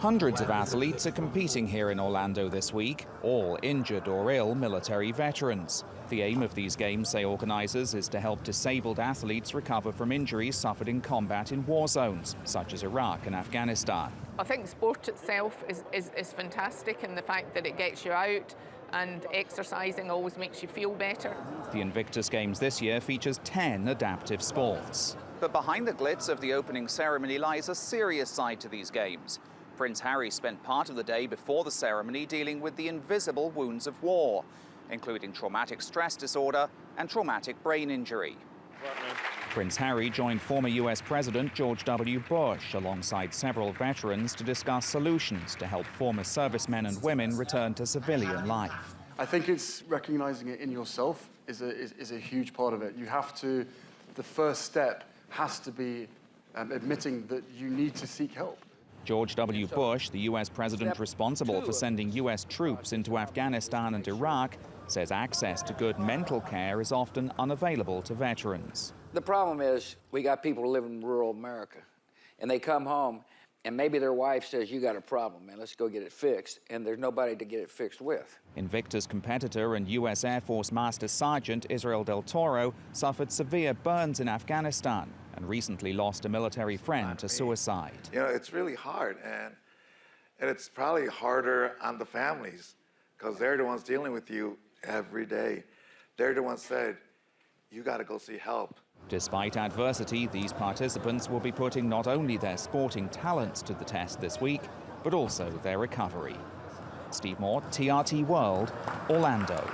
Hundreds of athletes are competing here in Orlando this week, all injured or ill military veterans. The aim of these games, say organizers, is to help disabled athletes recover from injuries suffered in combat in war zones, such as Iraq and Afghanistan. I think sport itself is fantastic in the fact that it gets you out, and exercising always makes you feel better. The Invictus Games this year features 10 adaptive sports. But behind the glitz of the opening ceremony lies a serious side to these games. Prince Harry spent part of the day before the ceremony dealing with the invisible wounds of war, including traumatic stress disorder and traumatic brain injury. Prince Harry joined former US President George W. Bush alongside several veterans to discuss solutions to help former servicemen and women return to civilian life. I think it's recognizing it in yourself is a huge part of it. You have to, the first step has to be admitting that you need to seek help. George W. Bush, the US president responsible for sending US troops into Afghanistan and Iraq, says access to good mental care is often unavailable to veterans. The problem is we got people who live in rural America, and they come home, and maybe their wife says, "You got a problem, man, let's go get it fixed," and there's nobody to get it fixed with. Invictus competitor and US Air Force Master Sergeant Israel Del Toro suffered severe burns in Afghanistan and recently lost a military friend to suicide. You know, it's really hard, and it's probably harder on the families because they're the ones dealing with you every day. They're the ones said, "You got to go see help." Despite adversity, these participants will be putting not only their sporting talents to the test this week, but also their recovery. Steve Mort, TRT World, Orlando.